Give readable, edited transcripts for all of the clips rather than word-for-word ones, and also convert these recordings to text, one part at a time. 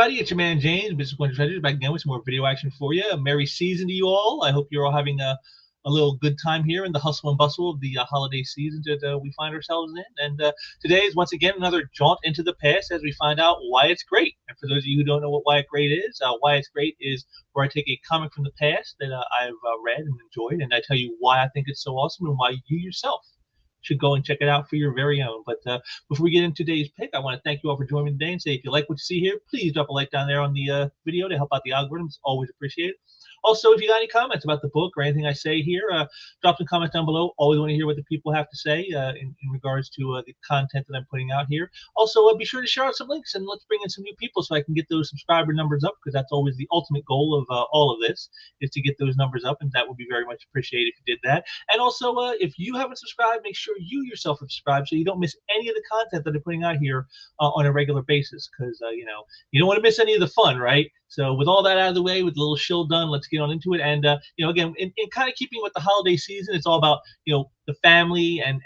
everybody, it's your man James, Business One Treasures, back again with some more video action for you. A merry season to you all. I hope you're all having a little good time here in the hustle and bustle of the holiday season that we find ourselves in. And today is once again another jaunt into the past as we find out why it's great. And for those of you who don't know what Why It's Great is, Why It's Great is where I take a comic from the past that I've read and enjoyed, and I tell you why I think it's so awesome and why you yourself should go and check it out for your very own. But before we get into today's pick, I want to thank you all for joining me today and say if you like what you see here, please drop a like down there on the video to help out the algorithms. Always appreciate it. Also, if you got any comments about the book or anything I say here, drop some comments down below. Always want to hear what the people have to say in regards to the content that I'm putting out here. Also, be sure to share out some links and let's bring in some new people so I can get those subscriber numbers up, because that's always the ultimate goal of all of this, is to get those numbers up, and that would be very much appreciated if you did that. And also, if you haven't subscribed, make sure you yourself have subscribed so you don't miss any of the content that I'm putting out here on a regular basis, because you know, you don't want to miss any of the fun, right? So with all that out of the way, with the little shill done, let's get on into it. And you know, again, in kind of keeping with the holiday season, it's all about, you know, the family and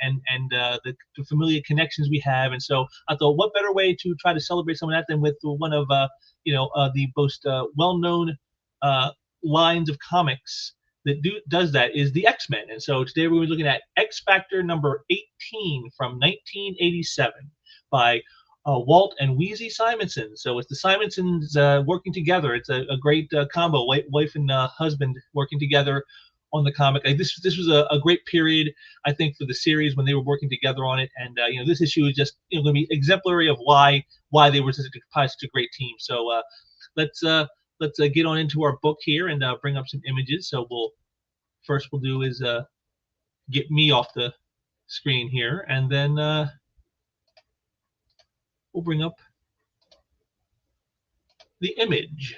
the familiar connections we have. And so I thought, what better way to try to celebrate some of that than with one of you know, the most well-known lines of comics that does that is the X-Men. And so today we're looking at X Factor number 18 from 1987 by Walt and Wheezy Simonson. So it's the Simonsons working together. It's a great combo, wife and husband working together on the comic. This was a great period, I think, for the series when they were working together on it. And you know, this issue is just, you know, going to be exemplary of why they were such a great team. So let's get on into our book here and bring up some images. So we'll do is get me off the screen here, and then we'll bring up the image.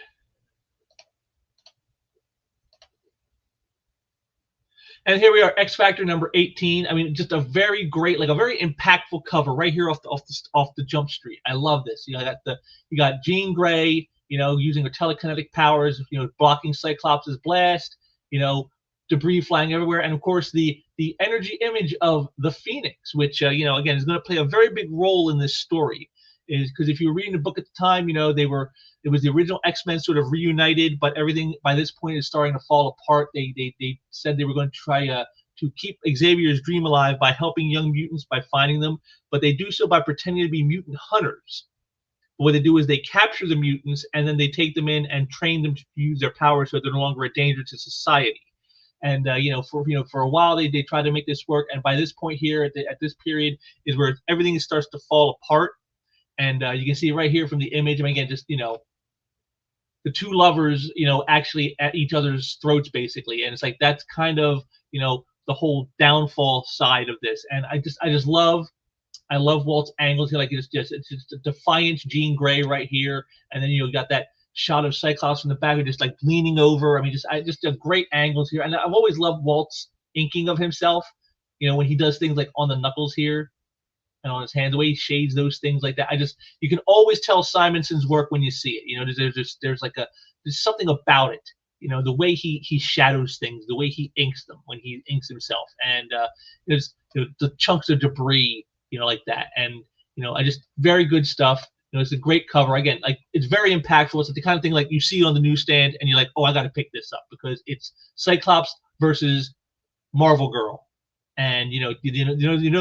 And here we are, X Factor number 18. I mean, just a very great, like a very impactful cover right here off the jump street. I love this. You know, you got Jean Grey, you know, using her telekinetic powers, you know, blocking Cyclops' blast, you know, debris flying everywhere, and of course the energy image of the Phoenix, which you know, again, is going to play a very big role in this story. Is because if you were reading the book at the time, you know, it was the original X-Men sort of reunited, but everything by this point is starting to fall apart. They said they were going to try to keep Xavier's dream alive by helping young mutants by finding them, but they do so by pretending to be mutant hunters. But what they do is they capture the mutants and then they take them in and train them to use their powers so they're no longer a danger to society. And you know, for a while they try to make this work, and by this point here at this period is where everything starts to fall apart. And you can see right here from the image, I mean, again, just, you know, the two lovers, you know, actually at each other's throats, basically. And it's like, that's kind of, you know, the whole downfall side of this. And I just love Walt's angles here. Like, it's just a defiant Jean Grey right here. And then, you know, got that shot of Cyclops from the back, just like leaning over. I mean, just a great angles here. And I've always loved Walt's inking of himself, you know, when he does things like on the knuckles here and on his hands, the way he shades those things like that. You can always tell Simonson's work when you see it. You know, there's something about it. You know, the way he shadows things, the way he inks them when he inks himself, and there's the chunks of debris, you know, like that. And you know, very good stuff. You know, it's a great cover. Again, like, it's very impactful. It's the kind of thing like you see on the newsstand and you're like, oh, I got to pick this up because it's Cyclops versus Marvel Girl. And you know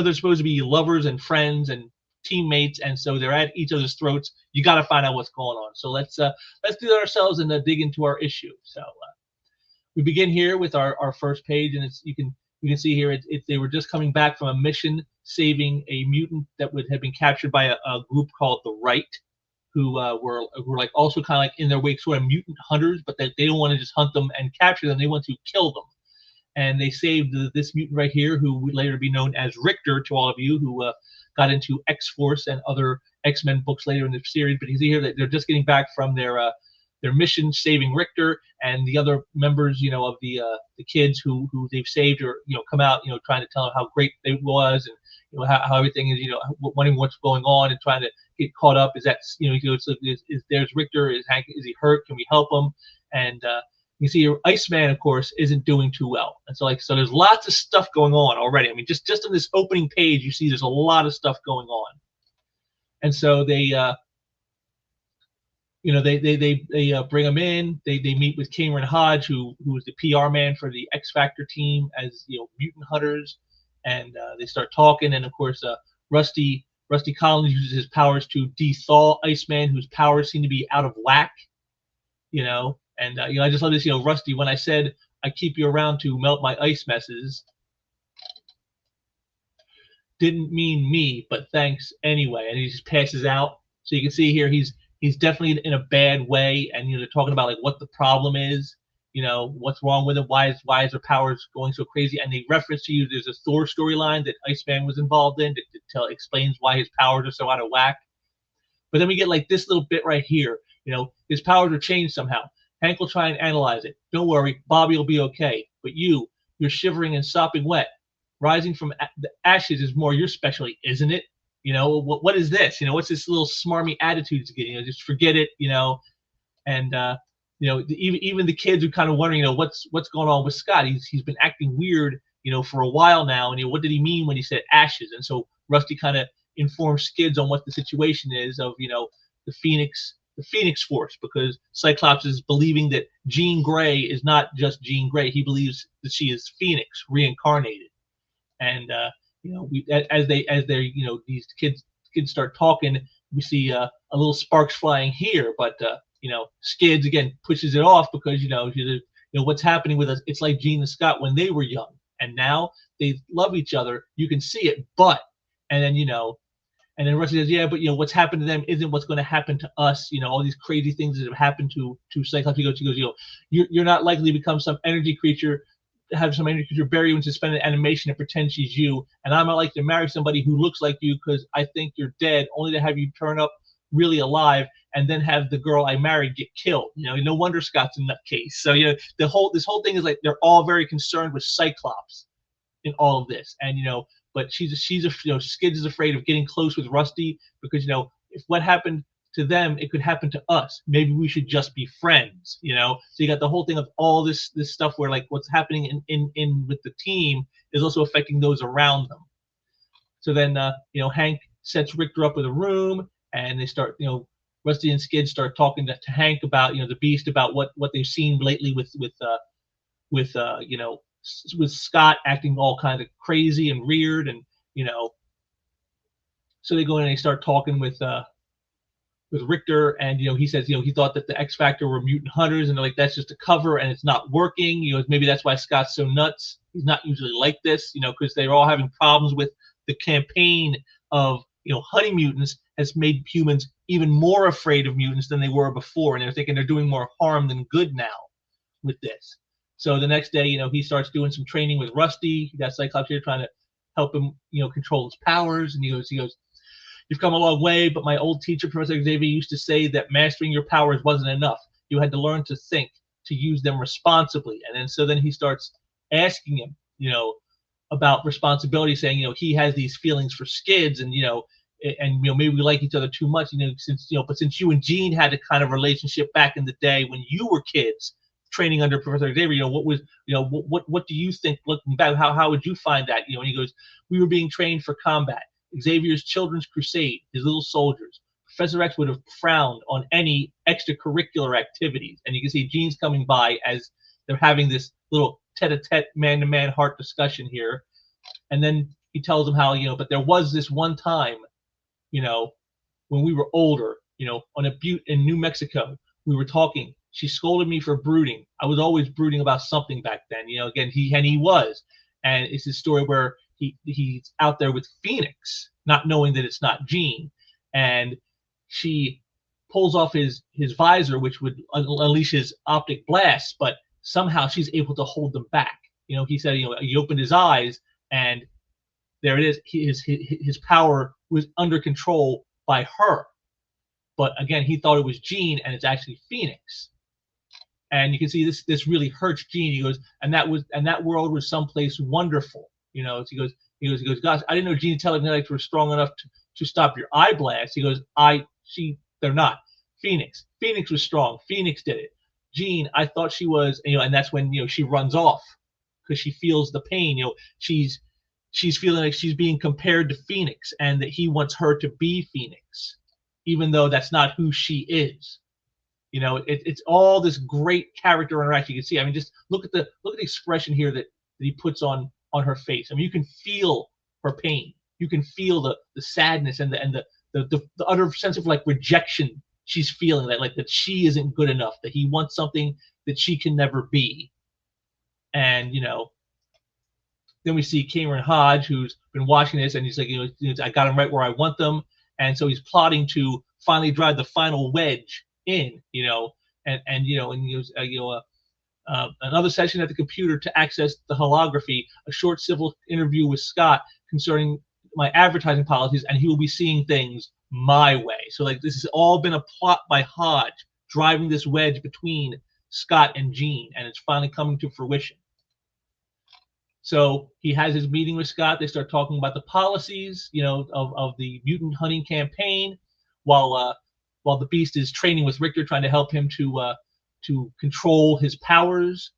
they're supposed to be lovers and friends and teammates, and so they're at each other's throats. You got to find out what's going on. So let's do that ourselves and dig into our issue. So we begin here with our first page, and you can see here they were just coming back from a mission saving a mutant that had been captured by a group called the Right, who were like also kind of like in their wake sort of mutant hunters, but they don't want to just hunt them and capture them. They want to kill them. And they saved this mutant right here, who would later be known as Richter to all of you who got into X-Force and other X-Men books later in the series. But you see here that they're just getting back from their mission saving Richter, and the other members, you know, of the kids who they've saved, or you know, come out, you know, trying to tell them how great it was, and you know how everything is, you know, wondering what's going on and trying to get caught up. Is that, you know, is there's Richter? Is he hurt? Can we help him? And you see your Iceman, of course, isn't doing too well. And so there's lots of stuff going on already. I mean, just in this opening page, you see there's a lot of stuff going on. And so they they bring him in. They meet with Cameron Hodge, who was the PR man for the X Factor team as mutant hunters, and they start talking. And of course, Rusty Collins uses his powers to de-thaw Iceman, whose powers seem to be out of whack. And I just love this. Rusty, when I said I keep you around to melt my ice messes, didn't mean me, but thanks anyway. And he just passes out. So you can see here he's definitely in a bad way, and they're talking about like what the problem is, what's wrong with it, why is their powers going so crazy, and they reference to there's a Thor storyline that Iceman was involved in that explains why his powers are so out of whack. But then we get like this little bit right here, his powers are changed somehow. Hank will try and analyze it. Don't worry, Bobby will be okay. But you're shivering and sopping wet. Rising from the ashes is more your specialty, isn't it? What is this? What's this little smarmy attitude he's getting? Just forget it. And even the kids are kind of wondering, what's going on with Scott? He's been acting weird, for a while now. And what did he mean when he said ashes? And so Rusty kind of informs Skids on what the situation is of the Phoenix Force, because Cyclops is believing that Jean Grey is not just Jean Grey. He believes that she is Phoenix reincarnated. And as they these kids start talking, we see a little sparks flying here, but Skids again pushes it off because what's happening with us. It's like Jean and Scott when they were young, and now they love each other. You can see it, but and then Rusty says, yeah, but what's happened to them isn't what's going to happen to us. All these crazy things that have happened to Cyclops. He goes, you're not likely to become some energy creature. Have some energy creature bury you in suspended animation and pretend she's you, and I'm not like to marry somebody who looks like you because I think you're dead, only to have you turn up really alive and then have the girl I married get killed. No wonder Scott's a nutcase. So this whole thing is like they're all very concerned with Cyclops in all of this, and but Skids is afraid of getting close with Rusty because if what happened to them, it could happen to us. Maybe we should just be friends, So you got the whole thing of all this stuff where like what's happening in with the team is also affecting those around them. So then Hank sets Richter up with a room, and they start Rusty and Skid start talking to Hank about the Beast, about what they've seen lately with Scott acting all kind of crazy and weird, and so they go in and they start talking with Richter, and he says he thought that the X Factor were mutant hunters, and they're like, that's just a cover and it's not working. Maybe that's why Scott's so nuts. He's not usually like this, because they're all having problems with the campaign of hunting mutants has made humans even more afraid of mutants than they were before, and they're thinking they're doing more harm than good now with this. So the next day, he starts doing some training with Rusty. He got Cyclops here trying to help him, control his powers, and he goes, you've come a long way, but my old teacher, Professor Xavier, used to say that mastering your powers wasn't enough. You had to learn to think, to use them responsibly. And then he starts asking him, about responsibility, saying, he has these feelings for Skids, and maybe we like each other too much, but since you and Jean had a kind of relationship back in the day when you were kids training under Professor Xavier, what do you think looking back? How would you find that? And he goes, we were being trained for combat. Xavier's Children's Crusade, his little soldiers. Professor X would have frowned on any extracurricular activities. And you can see Jean's coming by as they're having this little tete-a-tete, man-to-man heart discussion here. And then he tells them how, but there was this one time, when we were older, on a butte in New Mexico, we were talking. She scolded me for brooding. I was always brooding about something back then. Again, he was. And it's this story where he's out there with Phoenix, not knowing that it's not Jean, and she pulls off his visor, which would unleash his optic blast, but somehow she's able to hold them back. He said, he opened his eyes, and there it is. His power was under control by her, but again, he thought it was Jean, and it's actually Phoenix. And you can see this really hurts Jean. He goes, and that world was someplace wonderful. He goes, gosh, I didn't know Jean telekinetics were strong enough to stop your eye blast. He goes, they're not. Phoenix was strong. Phoenix did it. Jean, I thought she was, and that's when she runs off because she feels the pain. She's feeling like she's being compared to Phoenix, and that he wants her to be Phoenix, even though that's not who she is. It's all this great character interaction. You can see. I mean, just look at the expression here that he puts on her face. I mean, you can feel her pain. You can feel the sadness and the utter sense of like rejection she's feeling, that she isn't good enough, that he wants something that she can never be. And then we see Cameron Hodge, who's been watching this, and he's like, I got them right where I want them, and so he's plotting to finally drive the final wedge in, and he goes, another session at the computer to access the holography, a short civil interview with Scott concerning my advertising policies, and he will be seeing things my way. So like this has all been a plot by Hodge driving this wedge between Scott and Jean, and it's finally coming to fruition. So he has his meeting with Scott. They start talking about the policies, of the mutant hunting campaign, while the Beast is training with Richter, trying to help him to control his powers.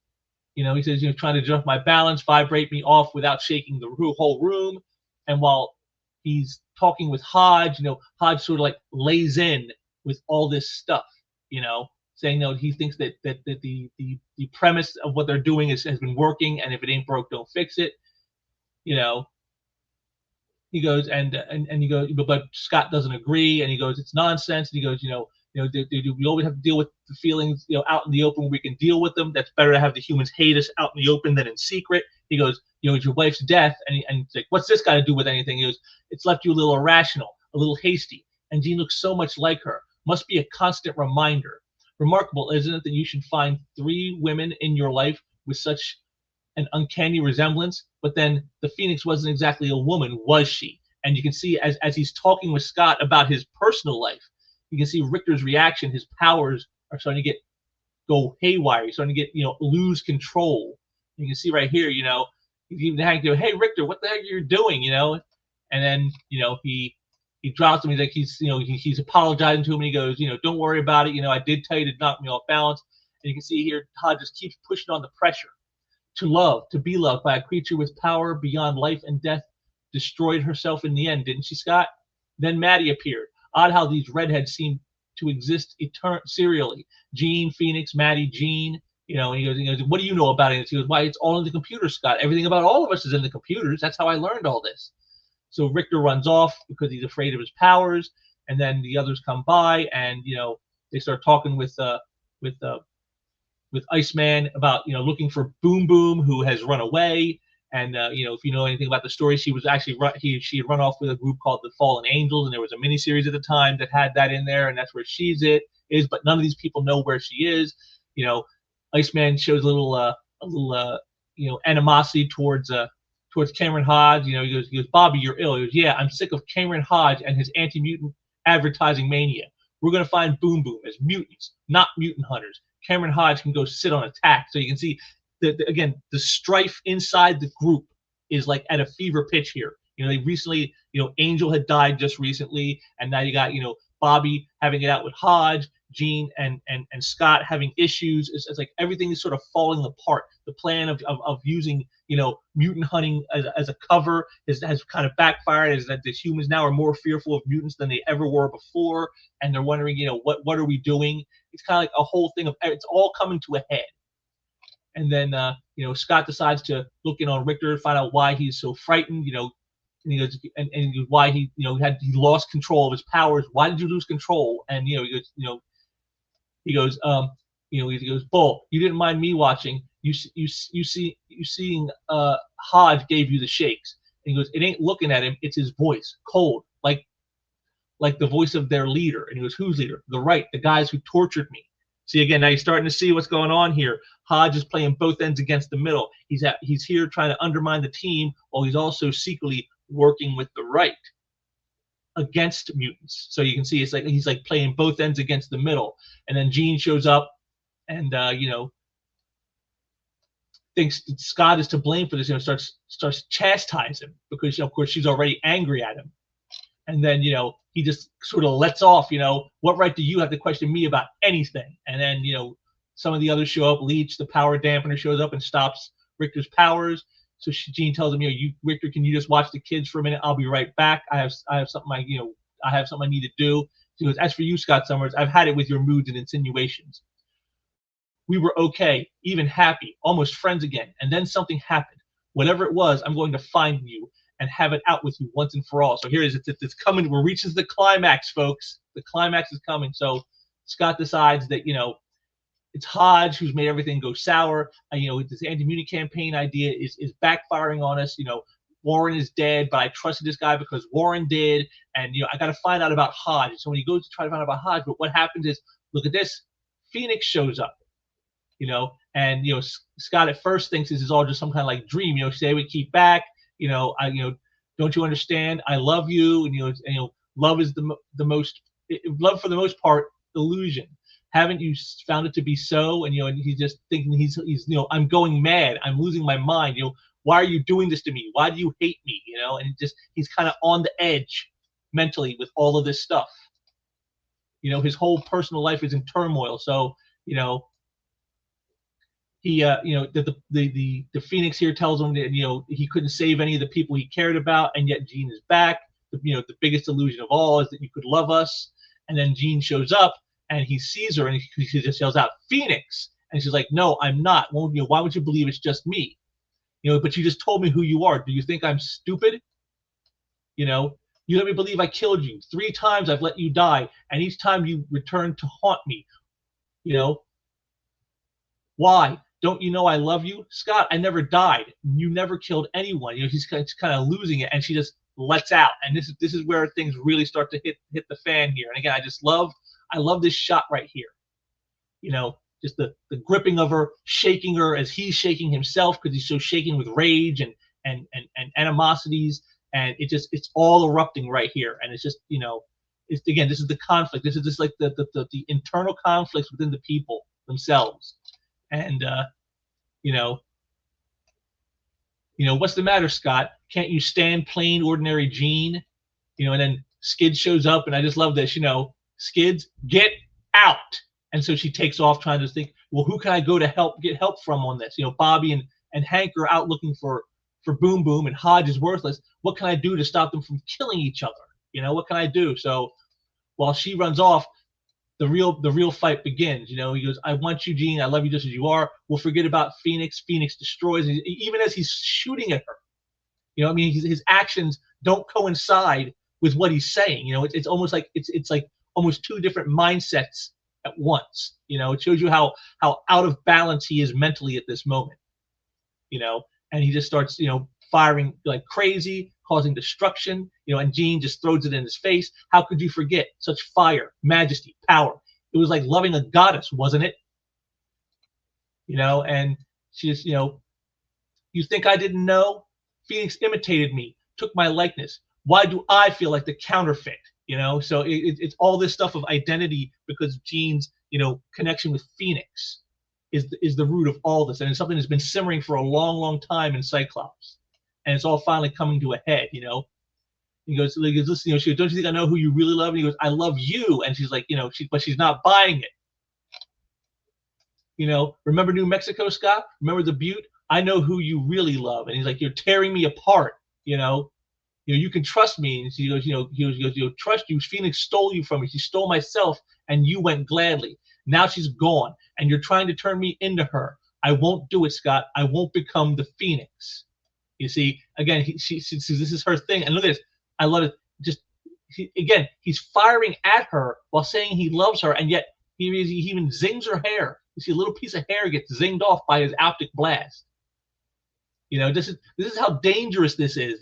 He says, trying to adjust my balance, vibrate me off without shaking the whole room. And while he's talking with Hodge, Hodge sort of like lays in with all this stuff, saying he thinks that the premise of what they're doing has been working, and if it ain't broke, don't fix it. He goes and he goes, but Scott doesn't agree, and he goes, it's nonsense. And he goes, we always have to deal with the feelings, out in the open where we can deal with them. That's better to have the humans hate us out in the open than in secret. He goes, it's your wife's death, and it's like, what's this got to do with anything? He goes, it's left you a little irrational, a little hasty, and Jean looks so much like her. Must be a constant reminder. Remarkable, isn't it, that you should find 3 women in your life with such an uncanny resemblance? But then the Phoenix wasn't exactly a woman, was she? And you can see as he's talking with Scott about his personal life, you can see Richter's reaction. His powers are starting to go haywire. He's starting to get, lose control. You can see right here, he's even having to go, hey, Richter, what the heck are you doing, And then, he drops him. He's like, he's apologizing to him, and he goes, don't worry about it. I did tell you to knock me off balance. And you can see here, Todd just keeps pushing on the pressure. To be loved by a creature with power beyond life and death, destroyed herself in the end, didn't she, Scott? Then Maddie appeared. Odd how these redheads seem to exist serially. Jean, Phoenix, Maddie, Jean. And he goes, what do you know about it? He goes, why, it's all in the computer, Scott. Everything about all of us is in the computers. That's how I learned all this. So Richter runs off because he's afraid of his powers, and then the others come by, and they start talking with Iceman about looking for Boom Boom, who has run away. And if you know anything about the story, she was actually she had run off with a group called the Fallen Angels, and there was a miniseries at the time that had that in there, and that's where is. But none of these people know where she is. Iceman shows a little animosity towards Cameron Hodge. He goes, Bobby, you're ill. He goes, yeah, I'm sick of Cameron Hodge and his anti-mutant advertising mania. We're going to find Boom Boom as mutants, not mutant hunters. Cameron Hodge can go sit on attack. So you can see, again, the strife inside the group is like at a fever pitch here. They recently, Angel had died just recently, and now you got, Bobby having it out with Hodge, Jean and Scott having issues. It's like everything is sort of falling apart. The plan of using mutant hunting as a cover has kind of backfired. Is that the humans now are more fearful of mutants than they ever were before, and they're wondering, what are we doing? It's kind of like a whole thing of, it's all coming to a head. And then Scott decides to look in on Richter and find out why he's so frightened. And he goes, and why he lost control of his powers. Why did you lose control? And he goes, Bull, you didn't mind me watching. You seeing Hodge gave you the shakes. And he goes, it ain't looking at him, it's his voice, cold, like the voice of their leader. And he goes, whose leader? The right, the guys who tortured me. See, again, now you're starting to see what's going on here. Hodge is playing both ends against the middle. He's here trying to undermine the team, while he's also secretly working with the right against mutants. So you can see it's like he's like playing both ends against the middle. And then Jean shows up and thinks Scott is to blame for this, starts chastising him because of course she's already angry at him. And then he just sort of lets off, what right do you have to question me about anything? And then some of the others show up. Leech, the power dampener, shows up and stops Richter's powers. So Jean tells him, Richter, can you just watch the kids for a minute? I'll be right back. I have something I need to do. She goes, as for you, Scott Summers, I've had it with your moods and insinuations. We were okay, even happy, almost friends again, and then something happened. Whatever it was, I'm going to find you and have it out with you once and for all. So here it is. It's coming. We're reaching the climax, folks. The climax is coming. So Scott decides that, it's Hodge who's made everything go sour. This anti-mutiny campaign idea is backfiring on us. Warren is dead, but I trusted this guy because Warren did. And, I got to find out about Hodge. So when he goes to try to find out about Hodge, but what happens is, look at this. Phoenix shows up. And Scott at first thinks this is all just some kind of like dream. Say we keep back. Don't you understand? I love you. And love is the most love for the most part illusion. Haven't you found it to be so? And and he's just thinking he's I'm going mad. I'm losing my mind. Why are you doing this to me? Why do you hate me? And he's kind of on the edge mentally with all of this stuff. His whole personal life is in turmoil. So he the Phoenix here tells him that he couldn't save any of the people he cared about, and yet Jean is back. The biggest illusion of all is that you could love us. And then Jean shows up and he sees her and he just yells out, Phoenix. And she's like, no, I'm not. Well, why would you believe it's just me? But you just told me who you are. Do you think I'm stupid? You let me believe I killed you. 3 times I've let you die, and each time you return to haunt me. Why? Don't you know I love you? Scott, I never died. You never killed anyone. He's kind of losing it, and she just lets out. And this is where things really start to hit the fan here. And again, I love this shot right here. Just the gripping of her, shaking her as he's shaking himself because he's so shaken with rage and animosities. And it's all erupting right here. And it's just, this is the conflict. This is just like the internal conflicts within the people themselves. And what's the matter, Scott? Can't you stand plain ordinary Jean? And then Skids shows up, and I just love this. Skids, get out. And so she takes off trying to think, well, who can I go to get help from on this? Bobby and Hank are out looking for Boom Boom, and Hodge is worthless. What can I do to stop them from killing each other? What can I do? So while she runs off, the real fight begins. He goes, I want you, Jean. I love you just as you are. We'll forget about Phoenix. Phoenix destroys, even as he's shooting at her. His actions don't coincide with what he's saying. It's almost like it's like almost 2 different mindsets at once. It shows you how out of balance he is mentally at this moment. And he just starts, firing like crazy, causing destruction, and Jean just throws it in his face. How could you forget such fire, majesty, power? It was like loving a goddess, wasn't it? And she just, you think I didn't know? Phoenix imitated me, took my likeness. Why do I feel like the counterfeit? So it's all this stuff of identity because Jean's, connection with Phoenix is the root of all this. And it's something that's been simmering for a long, long time in Cyclops. And it's all finally coming to a head, He goes, listen, she goes, don't you think I know who you really love? And he goes, I love you. And she's like, but she's not buying it. Remember New Mexico, Scott? Remember the Butte? I know who you really love. And he's like, you're tearing me apart, you can trust me. And she goes, he goes, trust you. Phoenix stole you from me. She stole myself, and you went gladly. Now she's gone, and you're trying to turn me into her. I won't do it, Scott. I won't become the Phoenix. You see, again, she this is her thing. And look at this. I love it. Again, he's firing at her while saying he loves her, and yet he even zings her hair. You see a little piece of hair gets zinged off by his optic blast. This is how dangerous this is.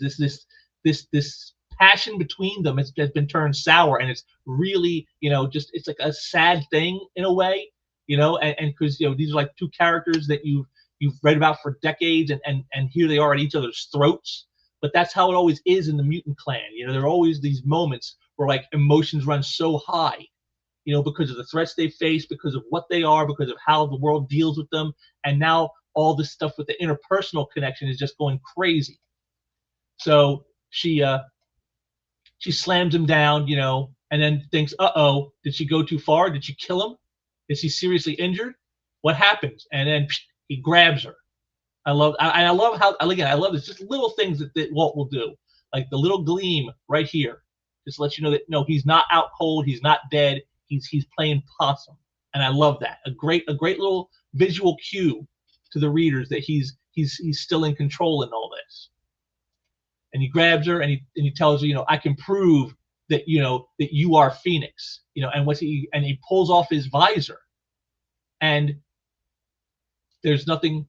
This passion between them has been turned sour, and it's really, it's like a sad thing in a way, and because these are like 2 characters that you've read about for decades, and here they are at each other's throats. But that's how it always is in the mutant clan. There are always these moments where like emotions run so high, because of the threats they face, because of what they are, because of how the world deals with them, and now all this stuff with the interpersonal connection is just going crazy. So she slams him down, and then thinks, uh-oh, did she go too far? Did she kill him? Is he seriously injured? What happens? And then he grabs her. I love how, again, I love this, just little things that Walt will do, like the little gleam right here, Just lets you know that no, he's not out cold, he's not dead, he's playing possum, and I love that. A great little visual cue to the readers that he's still in control in all this. And he grabs her and he tells her, I can prove that that you are Phoenix, and he pulls off his visor, and there's nothing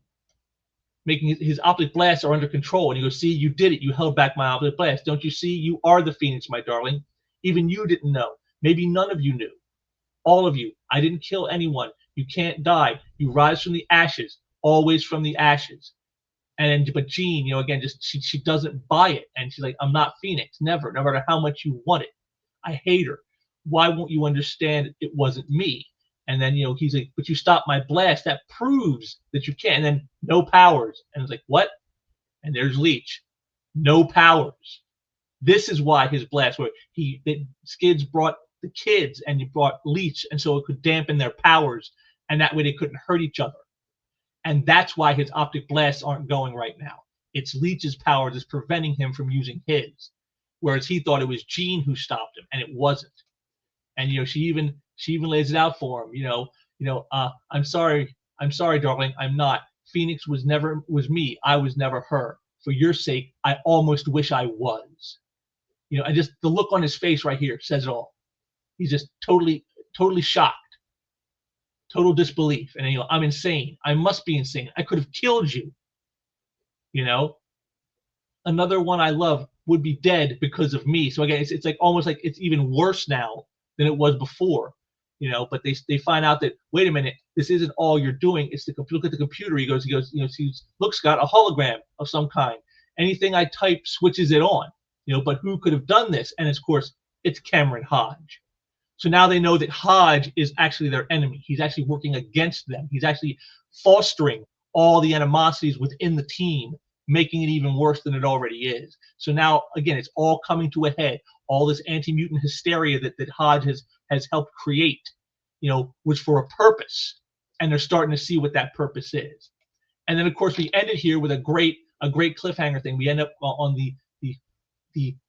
making his optic blasts are under control. And he goes, see, you did it. You held back my optic blast. Don't you see? You are the Phoenix, my darling. Even you didn't know. Maybe none of you knew. All of you. I didn't kill anyone. You can't die. You rise from the ashes, always from the ashes. But Jean, again, just she doesn't buy it. And she's like, I'm not Phoenix. Never, no matter how much you want it. I hate her. Why won't you understand it wasn't me? And then, he's like, but you stopped my blast. That proves that you can't. And then no powers. And it's like, what? And there's Leech. No powers. This is why his blast, where Skids brought the kids and he brought Leech, and so it could dampen their powers, and that way they couldn't hurt each other. And that's why his optic blasts aren't going right now. It's Leech's power that's preventing him from using his, whereas he thought it was Jean who stopped him, and it wasn't. And she even lays it out for him. I'm sorry, darling, I'm not. Phoenix was me. I was never her. For your sake, I almost wish I was. And just the look on his face right here says it all. He's just totally shocked, total disbelief, and I'm insane. I must be insane. I could have killed you. Another one I love would be dead because of me. So again, it's like almost like it's even worse now than it was before. But they find out that, wait a minute, this isn't all you're doing. It's look at the computer. He goes, look, Scott, a hologram of some kind. Anything I type switches it on. But who could have done this? And of course, it's Cameron Hodge. So now they know that Hodge is actually their enemy. He's actually working against them. He's actually fostering all the animosities within the team, making it even worse than it already is. So now, again, it's all coming to a head. All this anti-mutant hysteria that Hodge has helped create, was for a purpose. And they're starting to see what that purpose is. And then, of course, we ended here with a great cliffhanger thing. We end up on the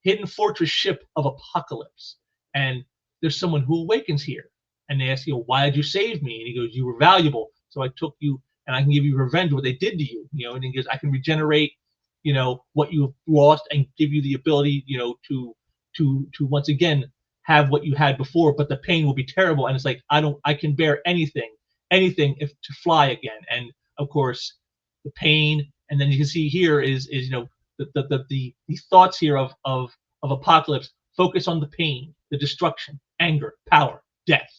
hidden fortress ship of Apocalypse. And there's someone who awakens here. And they ask, why did you save me? And he goes, you were valuable. So I took you and I can give you revenge what they did to you. And he goes, I can regenerate, what you've lost and give you the ability, to once again have what you had before, but the pain will be terrible. And it's like, I can bear anything if to fly again. And of course, the pain. And then you can see here is the thoughts here of Apocalypse focus on the pain, the destruction, anger, power, death.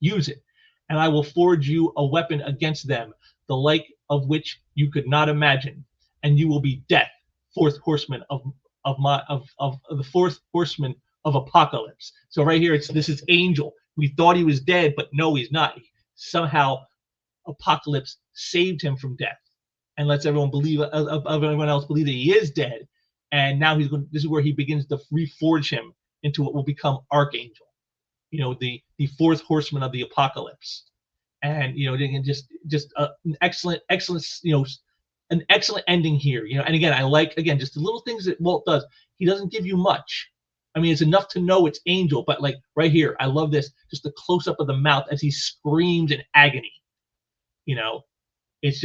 Use it, and I will forge you a weapon against them, the like of which you could not imagine, and you will be death, fourth horseman of the fourth horseman of Apocalypse. So right here, this is Angel. We thought he was dead, but no, he's not. Somehow, Apocalypse saved him from death, and lets everyone else believe that he is dead. And now this is where he begins to reforge him into what will become Archangel, the fourth horseman of the Apocalypse. And just an excellent an excellent ending here. And again, I like just the little things that Walt does. He doesn't give you much. I mean, it's enough to know it's Angel, but like right here, I love this, just the close up of the mouth as he screams in agony. It's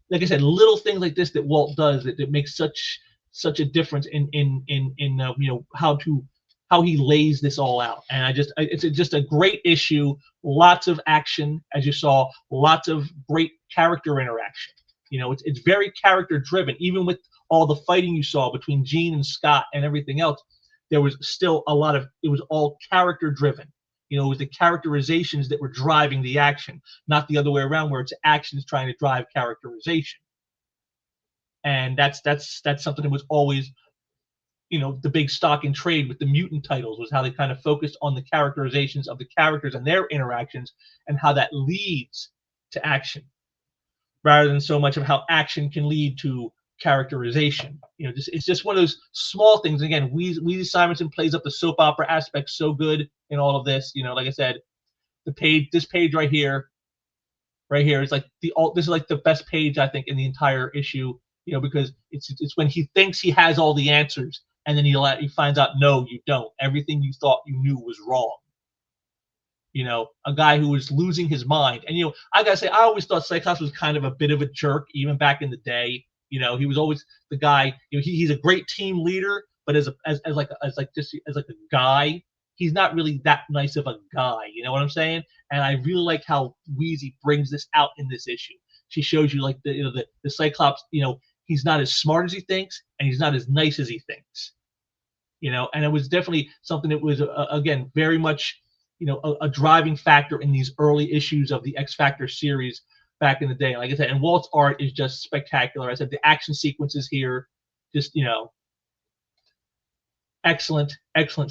like I said, little things like this that Walt does that makes such a difference in how he lays this all out. And it's just a great issue. Lots of action, as you saw, lots of great character interaction. It's very character driven. Even with all the fighting you saw between Jean and Scott and everything else, there was still it was all character driven. It was the characterizations that were driving the action, not the other way around, where it's actions trying to drive characterization. And that's something that was always, the big stock in trade with the mutant titles, was how they kind of focused on the characterizations of the characters and their interactions and how that leads to action, rather than so much of how action can lead to characterization. It's just one of those small things. Again, Weezy Simonson plays up the soap opera aspect so good in all of this. Like I said, this page right here is like this is like the best page I think in the entire issue. Because it's when he thinks he has all the answers, and then he finds out, no, you don't. Everything you thought you knew was wrong. A guy who was losing his mind. And I gotta say, I always thought Cyclops was kind of a bit of a jerk, even back in the day. He was always the guy. He's a great team leader, but as a guy, he's not really that nice of a guy. You know what I'm saying? And I really like how Wheezy brings this out in this issue. She shows you like the Cyclops. He's not as smart as he thinks, and he's not as nice as he thinks. And it was definitely something that was again very much a driving factor in these early issues of the X Factor series back in the day. Like I said, and Walt's art is just spectacular. I said the action sequences here, just excellent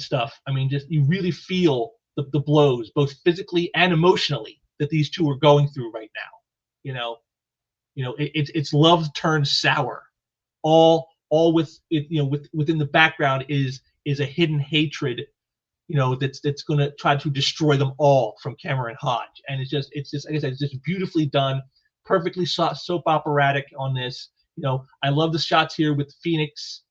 stuff. I mean, just you really feel the blows, both physically and emotionally, that these two are going through right now. It's love turned sour. All with it, within the background is a hidden hatred, that's going to try to destroy them all from Cameron Hodge. And it's just like I said, it's just beautifully done, perfectly soap operatic on this. I love the shots here with the Phoenix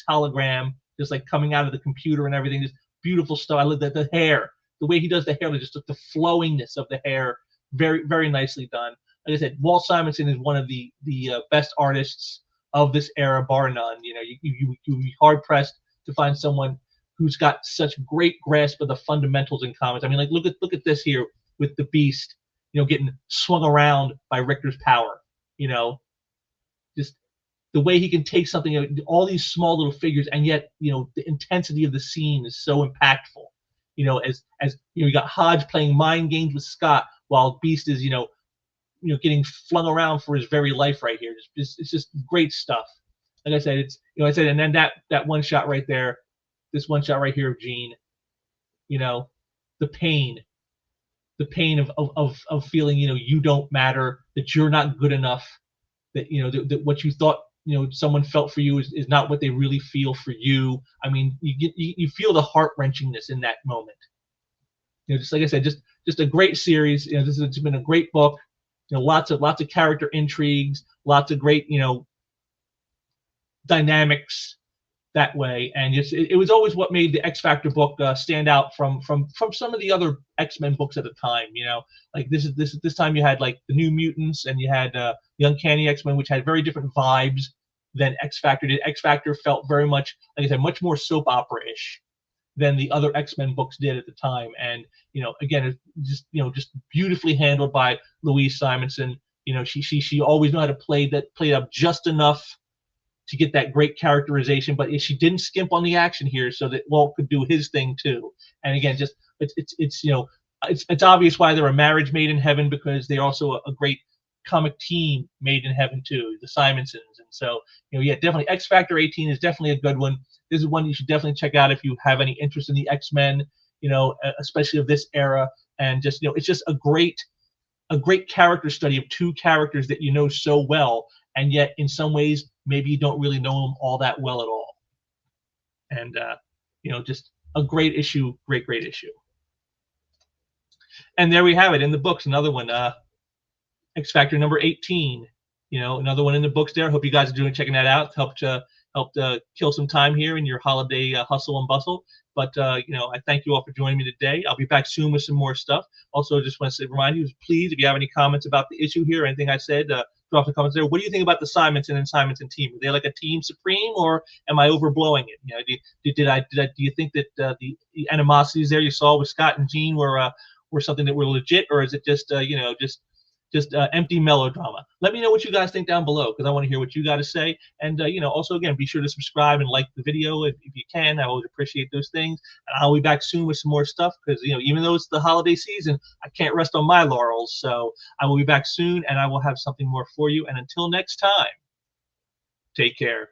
hologram, just like coming out of the computer and everything. Just beautiful stuff. I love the hair, the way he does the hair, just the flowingness of the hair, very, very nicely done. Like I said, Walt Simonson is one of the best artists of this era, bar none. You'd be hard pressed to find someone who's got such great grasp of the fundamentals in comics. I mean, like look at this here with the Beast, getting swung around by Richter's power. Just the way he can take something, all these small little figures, and yet the intensity of the scene is so impactful. As you got Hodge playing mind games with Scott, while Beast is getting flung around for his very life right here. It's just great stuff. Like I said, and then that one shot right there. This one shot right here of Jean, the pain of feeling, you don't matter, that you're not good enough, that, that what you thought, someone felt for you is not what they really feel for you. I mean, you feel the heart-wrenchingness in that moment. Just like I said, just a great series. This has been a great book. Lots of character intrigues, lots of great, dynamics that way, and it was always what made the X Factor book stand out from some of the other X-Men books at the time. Like this time you had like the New Mutants, and you had the Uncanny X-Men, which had very different vibes than X Factor did. X Factor felt very much, like I said, much more soap opera-ish than the other X-Men books did at the time. And again, just beautifully handled by Louise Simonson. She always knew how to play up just enough to get that great characterization, but she didn't skimp on the action here, so that Walt could do his thing too. And again, just it's obvious why they're a marriage made in heaven, because they're also a great comic team made in heaven too, the Simonsons. And so definitely X Factor 18 is definitely a good one. This is one you should definitely check out if you have any interest in the X-Men, especially of this era. And just it's just a great character study of two characters that so well, and yet in some ways maybe you don't really know them all that well at all. And just a great issue, great issue. And there we have it in the books, another one, X Factor number 18. Another one in the books there. Hope you guys are checking that out. Helped kill some time here in your holiday hustle and bustle. But I thank you all for joining me today. I'll be back soon with some more stuff. Also, just want to remind you, please, if you have any comments about the issue here or anything I said, drop the comments there. What do you think about the Simonson and Simonson team? Are they like a team supreme, or am I overblowing it? Do you think that the animosities there you saw with Scott and Jean were something that were legit, or is it just just empty melodrama? Let me know what you guys think down below, because I want to hear what you got to say. And also, again, be sure to subscribe and like the video if you can. I always appreciate those things. And I'll be back soon with some more stuff, because even though it's the holiday season, I can't rest on my laurels. So I will be back soon, and I will have something more for you. And until next time, take care.